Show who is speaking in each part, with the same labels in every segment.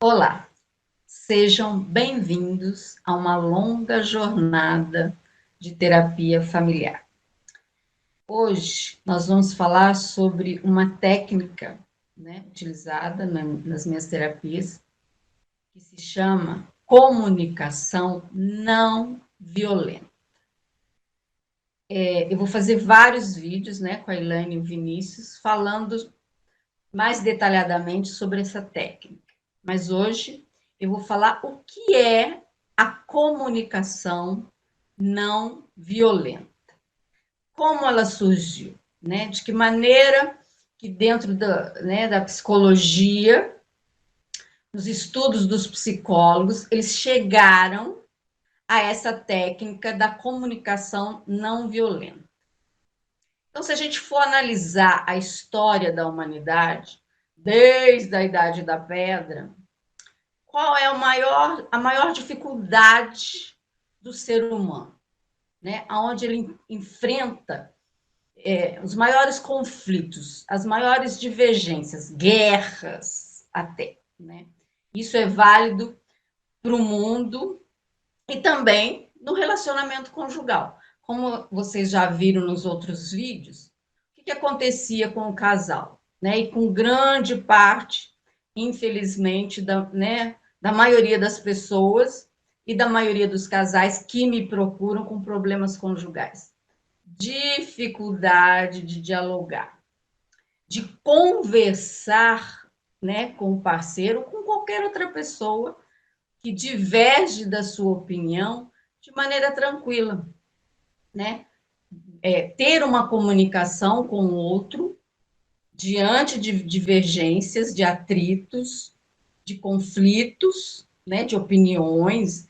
Speaker 1: Olá, sejam bem-vindos a uma longa jornada de terapia familiar. Hoje nós vamos falar sobre uma técnica, utilizada nas minhas terapias, que se chama comunicação não violenta. Eu vou fazer vários vídeos, com a Elaine e o Vinícius, falando mais detalhadamente sobre essa técnica. Mas hoje eu vou falar o que é a comunicação não violenta. Como ela surgiu, De que maneira que dentro da psicologia, nos estudos dos psicólogos, eles chegaram a essa técnica da comunicação não violenta. Então, se a gente for analisar a história da humanidade, desde a Idade da Pedra, qual é a maior dificuldade do ser humano, Onde ele enfrenta os maiores conflitos, as maiores divergências, guerras até, Isso é válido para o mundo e também no relacionamento conjugal. Como vocês já viram nos outros vídeos, o que acontecia com o casal, E com grande parte, infelizmente, da maioria das pessoas e da maioria dos casais que me procuram com problemas conjugais. Dificuldade de dialogar, de conversar, com o parceiro, ou com qualquer outra pessoa que diverge da sua opinião de maneira tranquila, ter uma comunicação com o outro diante de divergências, de atritos, de conflitos, de opiniões,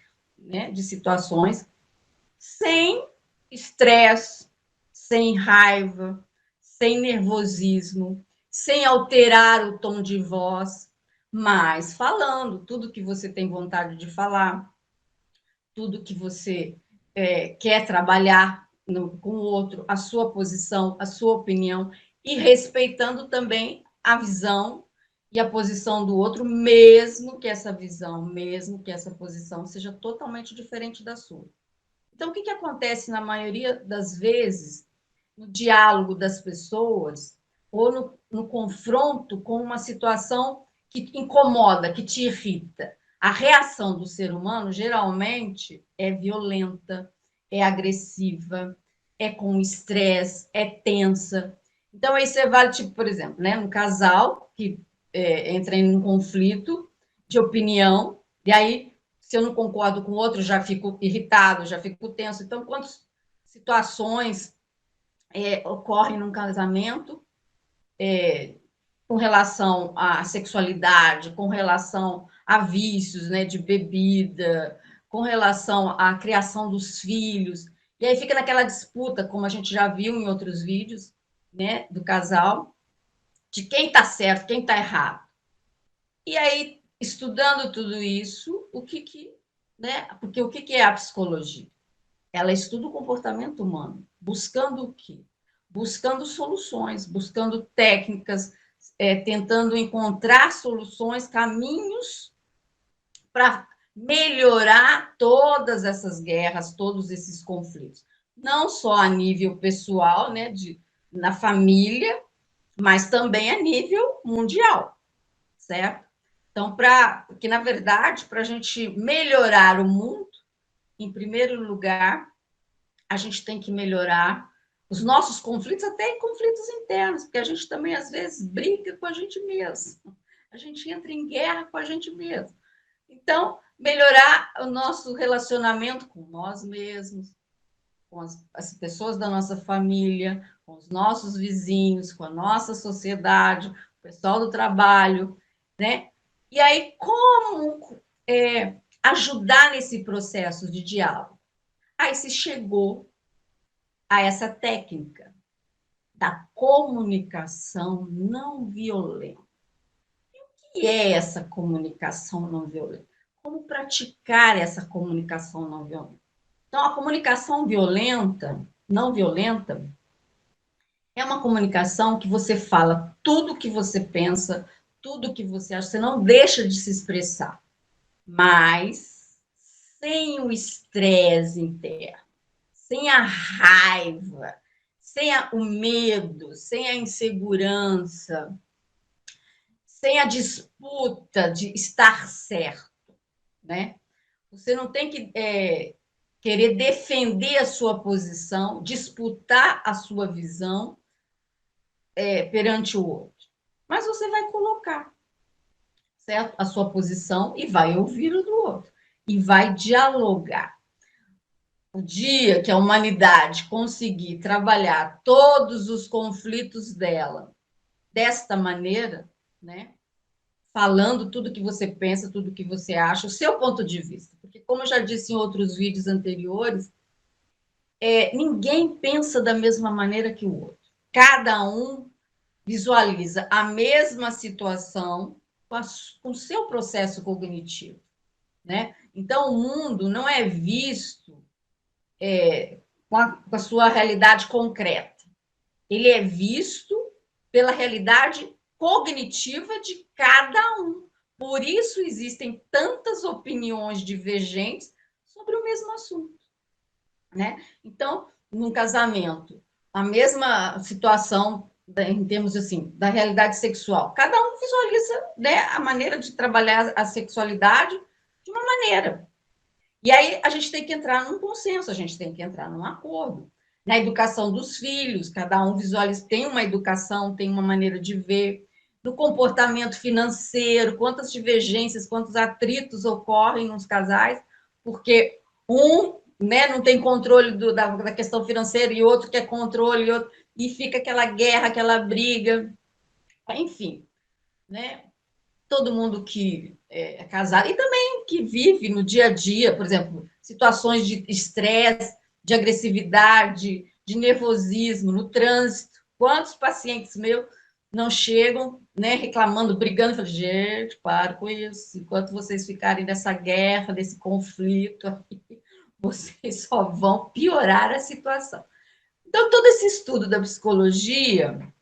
Speaker 1: de situações, sem estresse, sem raiva, sem nervosismo, sem alterar o tom de voz, mas falando tudo que você tem vontade de falar, tudo que você quer trabalhar com o outro, a sua posição, a sua opinião, e respeitando também a visão e a posição do outro, mesmo que essa visão, mesmo que essa posição seja totalmente diferente da sua. Então, o que acontece na maioria das vezes no diálogo das pessoas ou no confronto com uma situação que te incomoda, que te irrita? A reação do ser humano geralmente é violenta, é agressiva, é com estresse, é tensa. Então, aí você vale, tipo, por exemplo, um casal que entra em um conflito de opinião, e aí, se eu não concordo com o outro, já fico irritado, já fico tenso. Então, quantas situações ocorrem num casamento com relação à sexualidade, com relação a vícios, de bebida, com relação à criação dos filhos. E aí fica naquela disputa, como a gente já viu em outros vídeos, do casal, de quem está certo, quem está errado. E aí, estudando tudo isso, porque o que é a psicologia? Ela estuda o comportamento humano, buscando o quê? Buscando soluções, buscando técnicas, tentando encontrar soluções, caminhos para melhorar todas essas guerras, todos esses conflitos. Não só a nível pessoal, na família, mas também a nível mundial, certo? Então, porque, na verdade, para a gente melhorar o mundo, em primeiro lugar, a gente tem que melhorar os nossos conflitos, até conflitos internos, porque a gente também, às vezes, briga com a gente mesmo. A gente entra em guerra com a gente mesmo. Então, melhorar o nosso relacionamento com nós mesmos, com as pessoas da nossa família, com os nossos vizinhos, com a nossa sociedade, o pessoal do trabalho, E aí, como ajudar nesse processo de diálogo? Aí se chegou a essa técnica da comunicação não violenta. E o que é essa comunicação não violenta? Como praticar essa comunicação não violenta? Então, a comunicação não violenta, é uma comunicação que você fala tudo o que você pensa, tudo que você acha, você não deixa de se expressar, mas sem o estresse interno, sem a raiva, sem o medo, sem a insegurança, sem a disputa de estar certo, né? Você não tem que querer defender a sua posição, disputar a sua visão perante o outro. Mas você vai colocar, certo? A sua posição e vai ouvir o do outro. E vai dialogar. O dia que a humanidade conseguir trabalhar todos os conflitos dela desta maneira, né? Falando tudo que você pensa, tudo que você acha, o seu ponto de vista. Porque, como eu já disse em outros vídeos anteriores, ninguém pensa da mesma maneira que o outro. Cada um visualiza a mesma situação com o seu processo cognitivo, né? Então, o mundo não é visto com a sua realidade concreta. Ele é visto pela realidade cognitiva de cada um. Por isso existem tantas opiniões divergentes sobre o mesmo assunto, né? Então, num casamento, a mesma situação em termos assim da realidade sexual. Cada um visualiza, né, a maneira de trabalhar a sexualidade de uma maneira. E aí a gente tem que entrar num consenso, a gente tem que entrar num acordo. Na educação dos filhos, cada um visualiza, tem uma educação, tem uma maneira de ver. No comportamento financeiro, quantas divergências, quantos atritos ocorrem nos casais, porque um, né, não tem controle da questão financeira e outro quer controle, e fica aquela guerra, aquela briga. Enfim, né? Todo mundo que é casado e também que vive no dia a dia, por exemplo, situações de estresse, de agressividade, de nervosismo no trânsito. Quantos pacientes meus não chegam, né, reclamando, brigando? Eu falei, gente, para com isso. Enquanto vocês ficarem nessa guerra, nesse conflito, vocês só vão piorar a situação. Então, todo esse estudo da psicologia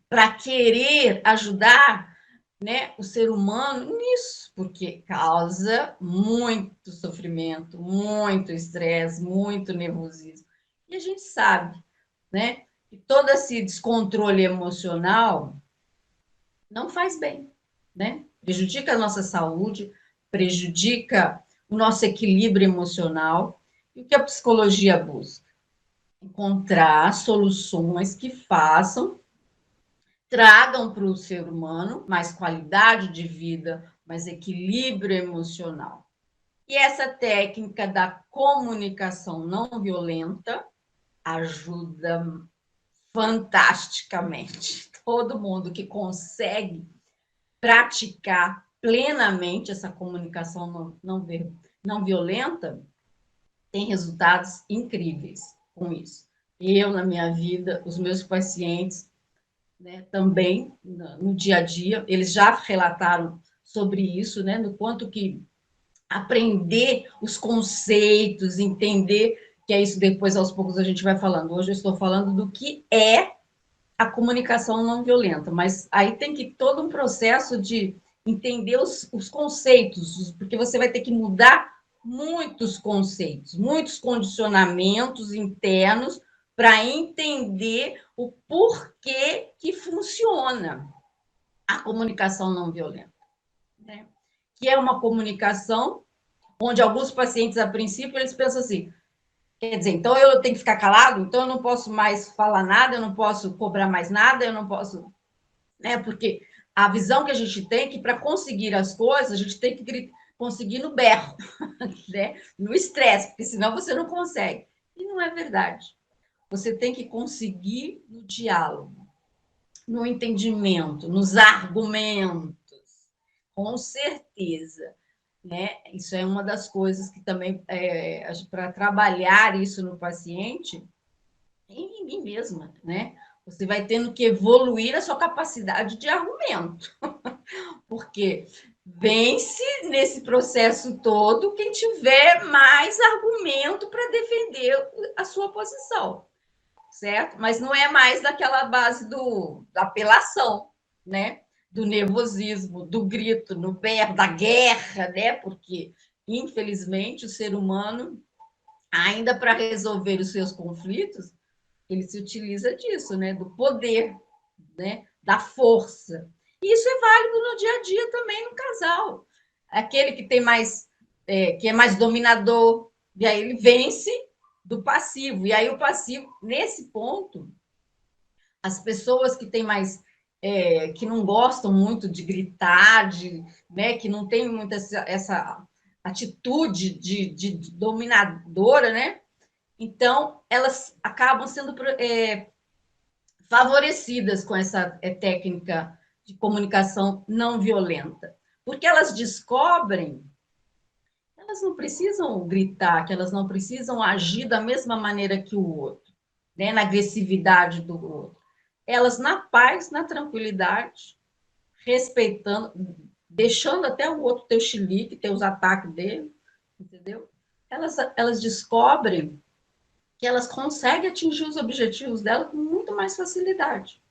Speaker 1: para querer ajudar, né, o ser humano nisso, porque causa muito sofrimento, muito estresse, muito nervosismo. E a gente sabe, né, que todo esse descontrole emocional não faz bem, né? Prejudica a nossa saúde, prejudica o nosso equilíbrio emocional. E o que a psicologia busca? Encontrar soluções que façam tragam para o ser humano mais qualidade de vida, mais equilíbrio emocional. E essa técnica da comunicação não violenta ajuda fantasticamente. Todo mundo que consegue praticar plenamente essa comunicação não violenta tem resultados incríveis com isso. Eu, na minha vida, os meus pacientes, né, também no dia a dia, eles já relataram sobre isso, né, no quanto que aprender os conceitos, entender, que é isso depois, aos poucos, a gente vai falando. Hoje eu estou falando do que é a comunicação não violenta, mas aí tem que todo um processo de entender os conceitos, porque você vai ter que mudar muitos conceitos, muitos condicionamentos internos para entender o porquê que funciona a comunicação não violenta, né? Que é uma comunicação onde alguns pacientes, a princípio, eles pensam assim, quer dizer, então eu tenho que ficar calado, então eu não posso mais falar nada, eu não posso cobrar mais nada, eu não posso, né? Porque a visão que a gente tem é que para conseguir as coisas, a gente tem que conseguir no berro, né? No estresse, porque senão você não consegue. E não é verdade. Você tem que conseguir no diálogo, no entendimento, nos argumentos, com certeza, né? Isso é uma das coisas que também, para trabalhar isso no paciente, em mim mesma, né? Você vai tendo que evoluir a sua capacidade de argumento, porque vence nesse processo todo quem tiver mais argumento para defender a sua posição, certo? Mas não é mais daquela base da apelação, né? do nervosismo, do grito, no berro, da guerra, né? Porque, infelizmente, o ser humano, ainda para resolver os seus conflitos, ele se utiliza disso, né? Do poder, né? Da força. E isso é válido no dia a dia também no casal. Aquele que tem mais, que é mais dominador, e aí ele vence do passivo. E aí o passivo, nesse ponto, as pessoas que têm mais, que não gostam muito de gritar, né, que não tem muito essa atitude de dominadora, né? Então, elas acabam sendo favorecidas com essa técnica de comunicação não violenta, porque elas descobrem, elas não precisam gritar, que elas não precisam agir da mesma maneira que o outro, né, na agressividade do outro. Elas na paz, na tranquilidade, respeitando, deixando até o outro ter o chilique, ter os ataques dele, entendeu? Elas descobrem que elas conseguem atingir os objetivos dela com muito mais facilidade,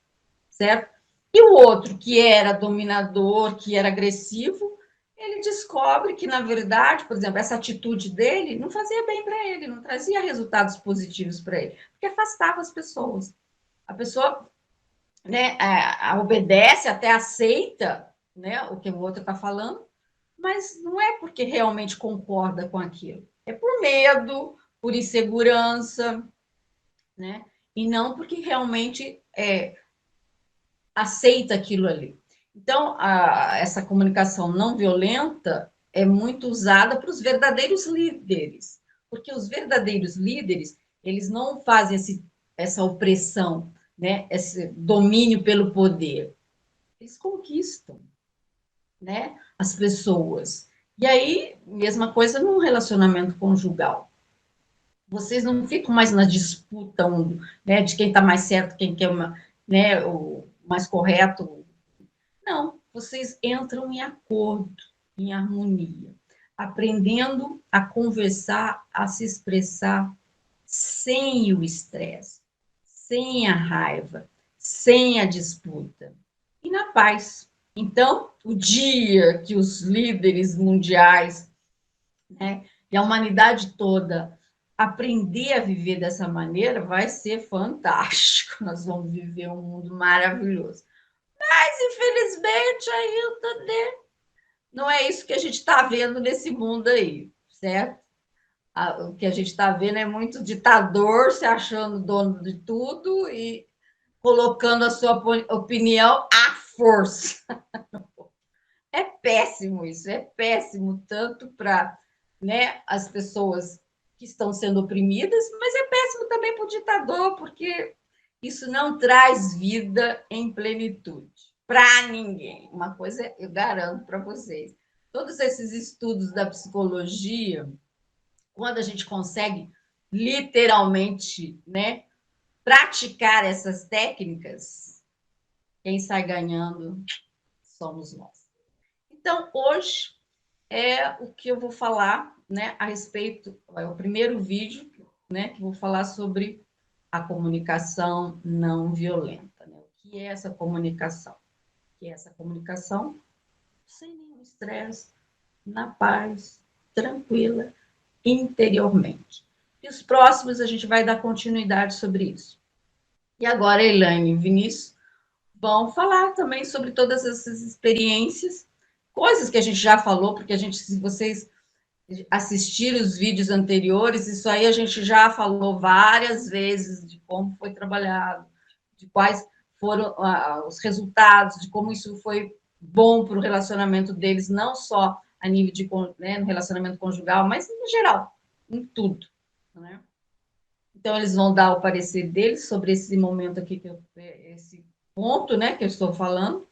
Speaker 1: certo? E o outro, que era dominador, que era agressivo, ele descobre que, na verdade, por exemplo, essa atitude dele não fazia bem para ele, não trazia resultados positivos para ele, porque afastava as pessoas. A pessoa, né, obedece, até aceita, né, o que o outro está falando, mas não é porque realmente concorda com aquilo. É por medo, por insegurança, né? E não porque realmente aceita aquilo ali. Então, essa comunicação não violenta é muito usada para os verdadeiros líderes, porque os verdadeiros líderes, eles não fazem essa opressão, né? Esse domínio pelo poder. Eles conquistam, né? As pessoas. E aí, mesma coisa no relacionamento conjugal. Vocês não ficam mais na disputa, né, de quem está mais certo, quem quer né, o mais correto. Não, vocês entram em acordo, em harmonia, aprendendo a conversar, a se expressar sem o estresse, sem a raiva, sem a disputa e na paz. Então, o dia que os líderes mundiais, né, e a humanidade toda aprender a viver dessa maneira, vai ser fantástico. Nós vamos viver um mundo maravilhoso. Mas, infelizmente, ainda, né, não é isso que a gente está vendo nesse mundo aí, certo? O que a gente está vendo é muito ditador se achando dono de tudo e colocando a sua opinião à força. É péssimo isso, é péssimo tanto para, né, as pessoas que estão sendo oprimidas, mas é péssimo também para o ditador, porque isso não traz vida em plenitude para ninguém. Uma coisa eu garanto para vocês: todos esses estudos da psicologia, quando a gente consegue literalmente, né, praticar essas técnicas, quem sai ganhando somos nós. Então, hoje é o que eu vou falar, né, a respeito, é o primeiro vídeo, né, que vou falar sobre a comunicação não violenta, né? O que é essa comunicação? O que é essa comunicação sem nenhum estresse, na paz, tranquila, interiormente. E os próximos a gente vai dar continuidade sobre isso. E agora, Elaine e Vinícius vão falar também sobre todas essas experiências, coisas que a gente já falou, porque a gente, se vocês assistirem os vídeos anteriores, isso aí a gente já falou várias vezes de como foi trabalhado, de quais foram os resultados, de como isso foi bom para o relacionamento deles, não só a nível de, né, no relacionamento conjugal, mas em geral, em tudo, né? Então, eles vão dar o parecer deles sobre esse momento aqui, esse ponto, né, que eu estou falando.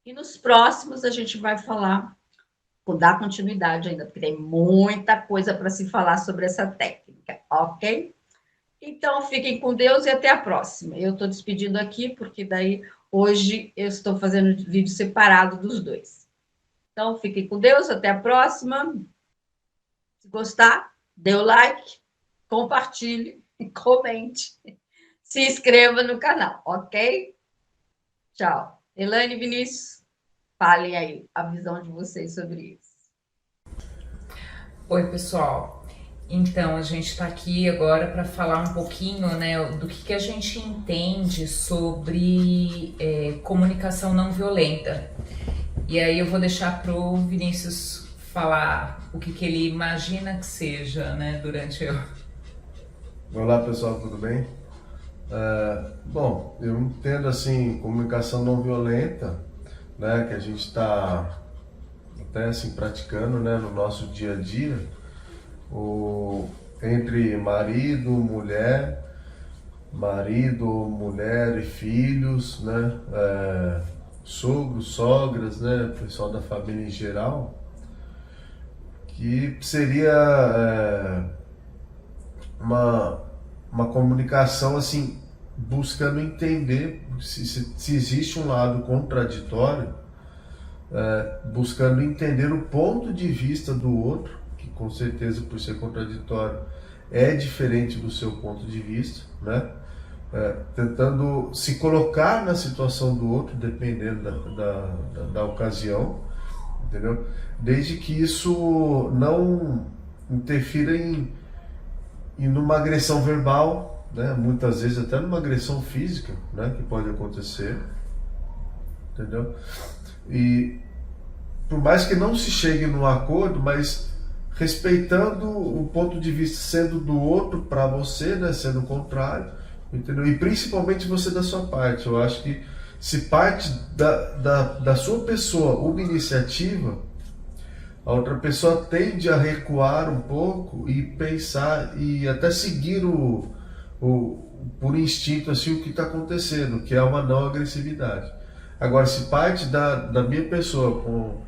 Speaker 1: E nos próximos a gente vai falar, vou dar continuidade ainda, porque tem muita coisa para se falar sobre essa técnica, ok? Então, fiquem com Deus e até a próxima. Eu estou despedindo aqui, porque daí hoje eu estou fazendo vídeo separado dos dois. Então, fiquem com Deus, até a próxima. Se gostar, dê o like, compartilhe, comente, se inscreva no canal, ok? Tchau. Elaine e Vinícius, falem aí a visão de vocês sobre isso.
Speaker 2: Oi, pessoal. Então, a gente está aqui agora para falar um pouquinho, né, do que a gente entende sobre comunicação não violenta. E aí eu vou deixar pro Vinícius falar o que ele imagina que seja, né, durante eu.
Speaker 3: Olá pessoal, tudo bem? Bom, eu entendo assim, comunicação não violenta, né, que a gente está até assim praticando, né, no nosso dia a dia, entre marido, mulher e filhos, né, sogros, sogras, né, pessoal da família em geral, que seria uma, uma comunicação assim, buscando entender se existe um lado contraditório, buscando entender o ponto de vista do outro, que com certeza por ser contraditório é diferente do seu ponto de vista, né? Tentando se colocar na situação do outro, dependendo da ocasião, entendeu? Desde que isso não interfira em numa agressão verbal, né? Muitas vezes até numa agressão física, né? Que pode acontecer, entendeu? E por mais que não se chegue num acordo, mas respeitando o ponto de vista sendo do outro para você, né? Sendo o contrário, entendeu? E principalmente você da sua parte. Eu acho que se parte da sua pessoa uma iniciativa, a outra pessoa tende a recuar um pouco e pensar e até seguir por instinto assim, o que está acontecendo, que é uma não agressividade. Agora, se parte da minha pessoa,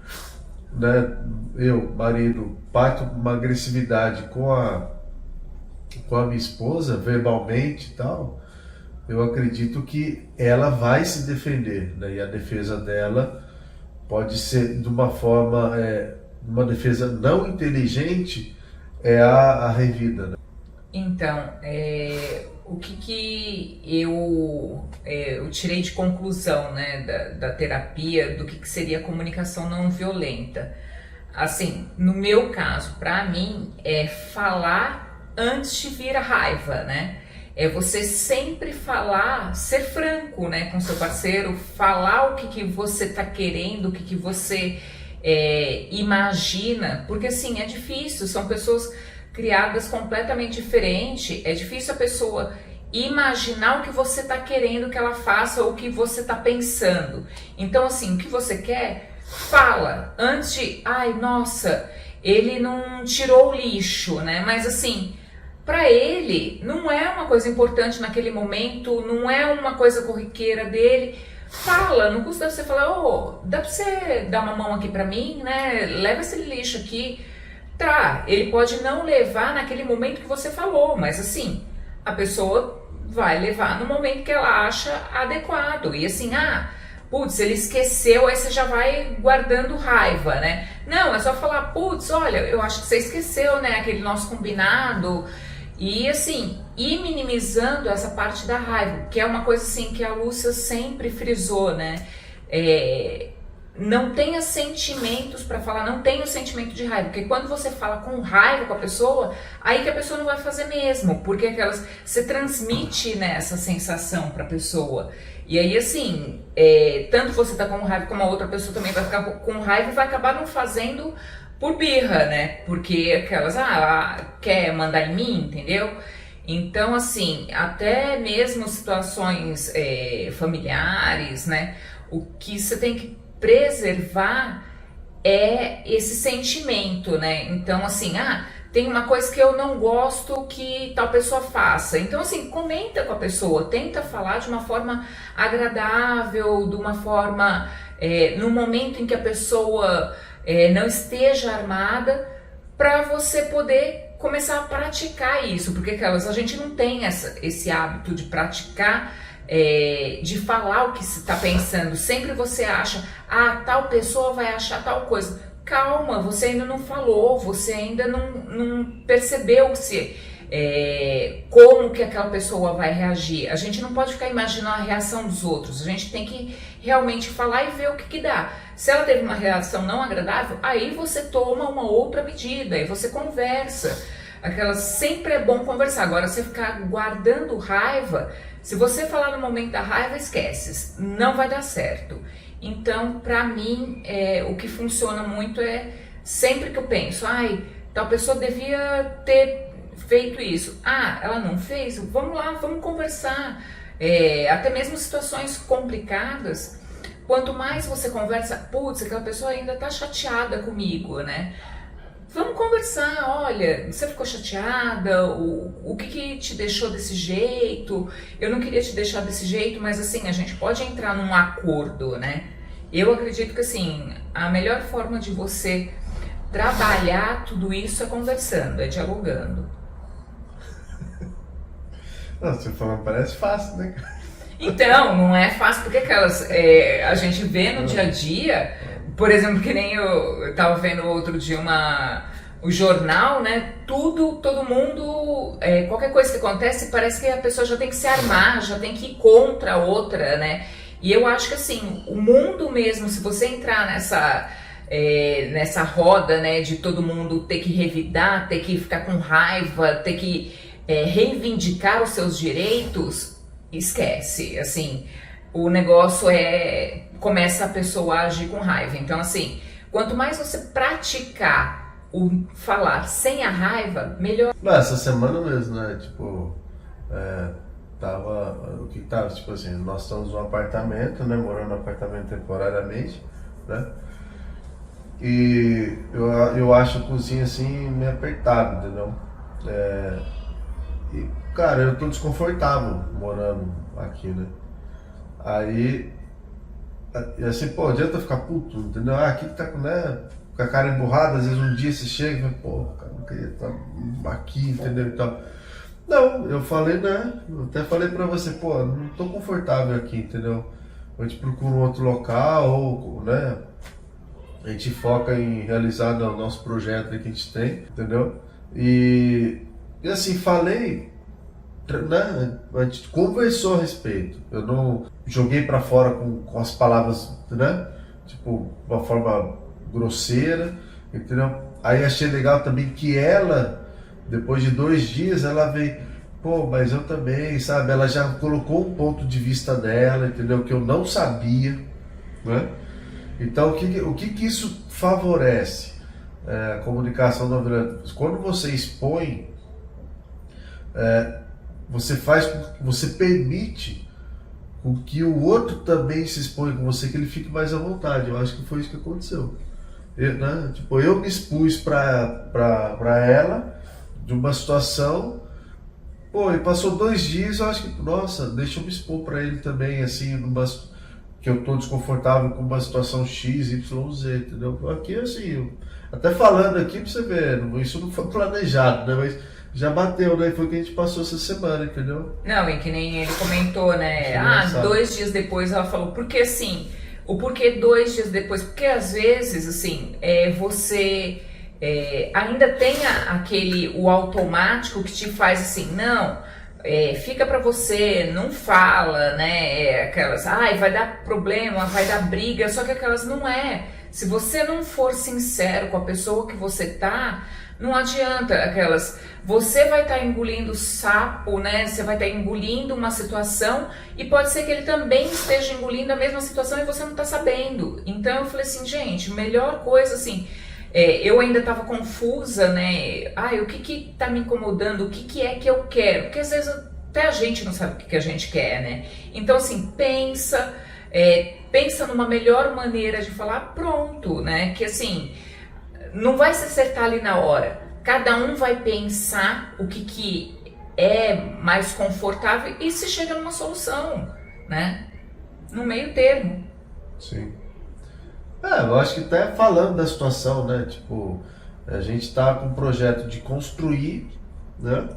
Speaker 3: né, eu, marido, parte uma agressividade com a minha esposa, verbalmente e tal, eu acredito que ela vai se defender, né, e a defesa dela pode ser de uma forma, uma defesa não inteligente, é a revida, né?
Speaker 2: Então, o que eu tirei de conclusão, né, da terapia, do que seria comunicação não violenta? Assim, no meu caso, para mim, é falar antes de vir a raiva, né? É você sempre falar, ser franco, né, com seu parceiro, falar o que você tá querendo, o que você imagina, porque assim, é difícil, são pessoas criadas completamente diferentes, é difícil a pessoa imaginar o que você está querendo que ela faça ou o que você está pensando. Então, assim, o que você quer, fala antes de, ai, nossa, ele não tirou o lixo, né? Mas assim, para ele não é uma coisa importante naquele momento, não é uma coisa corriqueira dele. Fala, não custa você falar, ô, dá pra você dar uma mão aqui pra mim, né? Leva esse lixo aqui. Tá, ele pode não levar naquele momento que você falou, mas assim, a pessoa vai levar no momento que ela acha adequado. E assim, putz, ele esqueceu, aí você já vai guardando raiva, né? Não, é só falar, putz, olha, eu acho que você esqueceu, né, aquele nosso combinado. E assim, ir minimizando essa parte da raiva, que é uma coisa assim que a Lúcia sempre frisou, né? Não tenha sentimentos para falar, não tenha o sentimento de raiva, porque quando você fala com raiva com a pessoa, aí que a pessoa não vai fazer mesmo, porque você transmite, né, essa sensação para a pessoa. E aí assim, tanto você tá com raiva como a outra pessoa também vai ficar com raiva e vai acabar não fazendo por birra, né? Porque aquelas, ela quer mandar em mim, entendeu? Então, assim, até mesmo situações familiares, né? O que você tem que preservar é esse sentimento, né? Então, assim, tem uma coisa que eu não gosto que tal pessoa faça. Então, assim, comenta com a pessoa, tenta falar de uma forma agradável, de uma forma, no momento em que a pessoa não esteja armada, para você poder começar a praticar isso, porque a gente não tem esse hábito de praticar, de falar o que se está pensando. Sempre você acha, tal pessoa vai achar tal coisa. Calma, você ainda não falou, você ainda não percebeu se como que aquela pessoa vai reagir. A gente não pode ficar imaginando a reação dos outros, a gente tem que realmente falar e ver o que dá. Se ela teve uma reação não agradável, aí você toma uma outra medida, aí você conversa. Sempre é bom conversar. Agora, você ficar guardando raiva, se você falar no momento da raiva, esquece, não vai dar certo. Então, pra mim, o que funciona muito é, sempre que eu penso, tal pessoa devia ter feito isso. Ela não fez? Vamos lá, vamos conversar. Até mesmo situações complicadas, quanto mais você conversa, putz, aquela pessoa ainda tá chateada comigo, né? Vamos conversar, olha, você ficou chateada, o que te deixou desse jeito? Eu não queria te deixar desse jeito, mas assim, a gente pode entrar num acordo, né? Eu acredito que assim, a melhor forma de você trabalhar tudo isso é conversando, é dialogando.
Speaker 3: Você falando parece fácil, né?
Speaker 2: Então, não é fácil, porque a gente vê no dia a dia, por exemplo, que nem eu estava vendo outro dia o jornal, né? Todo mundo, qualquer coisa que acontece, parece que a pessoa já tem que se armar, já tem que ir contra a outra, né? E eu acho que assim, o mundo mesmo, se você entrar nessa roda, né, de todo mundo ter que revidar, ter que ficar com raiva, ter que reivindicar os seus direitos, esquece, assim, o negócio começa a pessoa a agir com raiva. Então assim, quanto mais você praticar o falar sem a raiva, melhor.
Speaker 3: Essa semana mesmo, né, tipo, tipo assim, nós estamos num apartamento, né, morando no apartamento temporariamente, né, e eu acho a cozinha assim, meio apertada, entendeu? E, cara, eu tô desconfortável morando aqui, né? Aí, assim, pô, adianta ficar puto, entendeu? Aqui tá né, com a cara emburrada, às vezes um dia você chega e fala, pô, cara, não queria estar aqui, entendeu? Então, não, eu falei, né? Eu até falei pra você, pô, não tô confortável aqui, entendeu? A gente procura um outro local, ou, né? A gente foca em realizar o nosso projeto que a gente tem, entendeu? E assim, falei, né? A gente conversou a respeito. Eu não joguei pra fora com as palavras, né? Tipo, de uma forma grosseira, entendeu? Aí achei legal também que ela, depois de 2 dias, ela veio, pô, mas eu também, sabe? Ela já colocou um ponto de vista dela, entendeu? Que eu não sabia, né? Então, o que isso favorece? A comunicação não violenta. Quando você expõe, você permite com que o outro também se exponha com você, que ele fique mais à vontade. Eu acho que foi isso que aconteceu. Né? Tipo, eu me expus para ela de uma situação, pô, e passou 2 dias, eu acho que, nossa, deixa eu me expor para ele também, assim, que eu tô desconfortável com uma situação X, Y, Z, entendeu? Aqui, assim, até falando aqui pra você ver, isso não foi planejado, né? Mas já bateu, né? Foi o que a gente passou essa semana, entendeu?
Speaker 2: Não, e que nem ele comentou, né? 2 dias depois ela falou, porque assim, o porquê 2 dias depois? Porque às vezes, assim, você ainda tem o automático que te faz assim, não, fica pra você, não fala, né? Aquelas, vai dar problema, vai dar briga, só que aquelas não é. Se você não for sincero com a pessoa que você tá, não adianta aquelas. Você vai estar engolindo sapo, né? Você vai estar engolindo uma situação e pode ser que ele também esteja engolindo a mesma situação e você não está sabendo. Então eu falei assim, gente, melhor coisa assim. Eu ainda estava confusa, né? O que está me incomodando? O que é que eu quero? Porque às vezes até a gente não sabe o que a gente quer, né? Então assim, pensa numa melhor maneira de falar, pronto, né? Que assim, não vai se acertar ali na hora. Cada um vai pensar o que é mais confortável e se chega numa solução, né? No meio termo.
Speaker 3: Sim. Eu acho que até falando da situação, né? Tipo, a gente tá com um projeto de construir, né?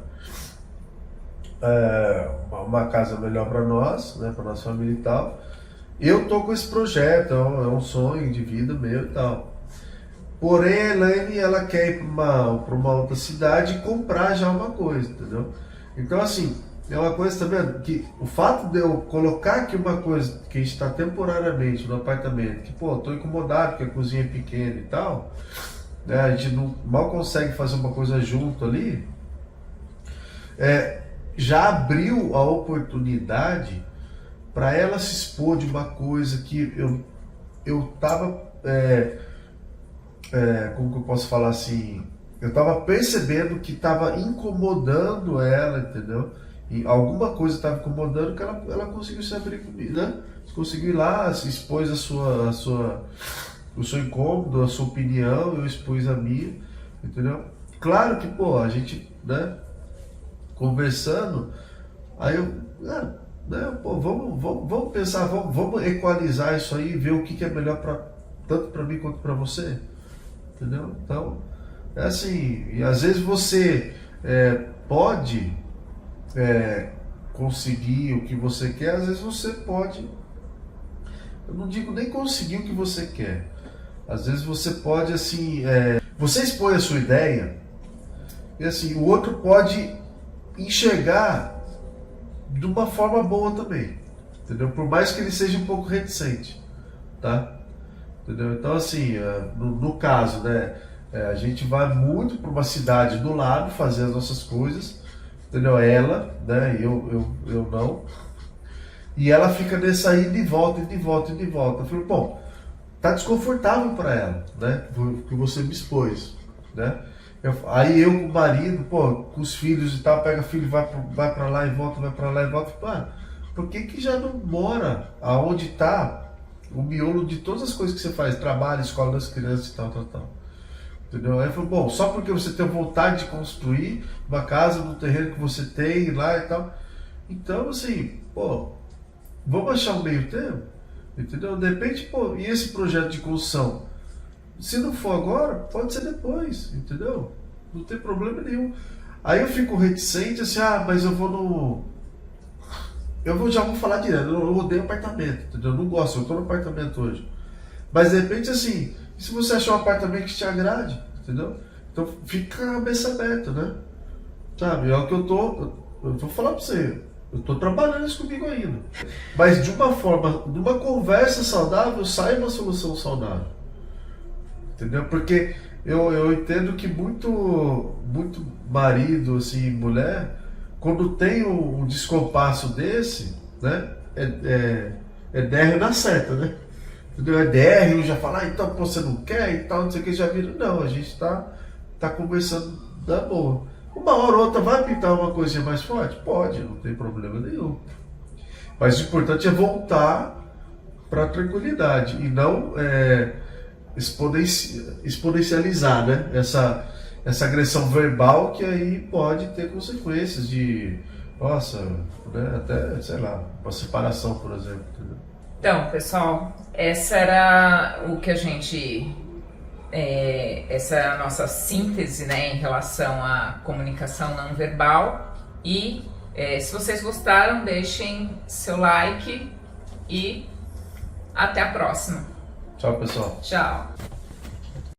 Speaker 3: Uma casa melhor para nós, né? Para nossa família e tal. Eu tô com esse projeto, é um sonho de vida meu e tal. Porém, a Elaine, ela quer ir para uma outra cidade e comprar já uma coisa, entendeu? Então, assim, é uma coisa, tá vendo? Que o fato de eu colocar aqui uma coisa que a gente está temporariamente no apartamento, que, pô, tô incomodado porque a cozinha é pequena e tal, né? A gente mal consegue fazer uma coisa junto ali, já abriu a oportunidade para ela se expor de uma coisa que eu tava, como que eu posso falar assim, eu tava percebendo que tava incomodando ela, entendeu? E alguma coisa estava incomodando que ela conseguiu se abrir comigo, né? Conseguiu ir lá, se expôs o seu incômodo, a sua opinião, eu expus a minha, entendeu? Claro que, pô, a gente, né, conversando, aí eu, né, pô, vamos pensar, vamos equalizar isso aí, ver o que é melhor tanto para mim quanto para você, entendeu? Então, é assim, e às vezes você pode conseguir o que você quer, às vezes você pode, eu não digo nem conseguir o que você quer, às vezes você pode, assim, você expõe a sua ideia, e assim, o outro pode enxergar de uma forma boa também, entendeu? Por mais que ele seja um pouco reticente, tá? Entendeu? Então, assim, no caso, né, a gente vai muito para uma cidade do lado fazer as nossas coisas, entendeu? Ela, né, eu não, e ela fica nessa ida e volta, ida e volta, ida e volta. Eu falei, bom, tá desconfortável para ela, né, que você me expôs, né? Aí eu com o marido, pô, com os filhos e tal, pega filho, vai para lá e volta, vai para lá e volta. Pô, por que já não mora aonde tá o miolo de todas as coisas que você faz, trabalho, escola das crianças e tal. Entendeu? Aí eu falei, bom, só porque você tem vontade de construir uma casa no terreno que você tem lá e tal. Então, assim, pô, vamos achar um meio termo, entendeu? De repente, pô, e esse projeto de construção? Se não for agora, pode ser depois, entendeu? Não tem problema nenhum. Aí eu fico reticente, assim, mas eu vou no... já vou falar direto, eu odeio apartamento, entendeu? Eu não gosto, eu tô no apartamento hoje. Mas de repente, assim, e se você achar um apartamento que te agrade, entendeu? Então fica a cabeça aberta, né? Sabe, é o que eu vou falar pra você, eu tô trabalhando isso comigo ainda. Mas de uma forma, de uma conversa saudável, sai uma solução saudável. Entendeu? Porque eu entendo que muito marido, assim, mulher, quando tem um descompasso desse, né, é DR na certa, né? Entendeu? É DR, um já fala, então você não quer e tal, não sei o que, já vira. Não, a gente tá conversando da boa. Uma hora ou outra vai pintar uma coisinha mais forte? Pode, não tem problema nenhum. Mas o importante é voltar para a tranquilidade e não exponencializar, né? Essa agressão verbal que aí pode ter consequências de, nossa, né? Até, sei lá, uma separação, por exemplo. Entendeu?
Speaker 2: Então, pessoal, essa era o que a gente... essa é a nossa síntese, né, em relação à comunicação não verbal. E se vocês gostaram, deixem seu like e até a próxima.
Speaker 3: Tchau, pessoal.
Speaker 2: Tchau.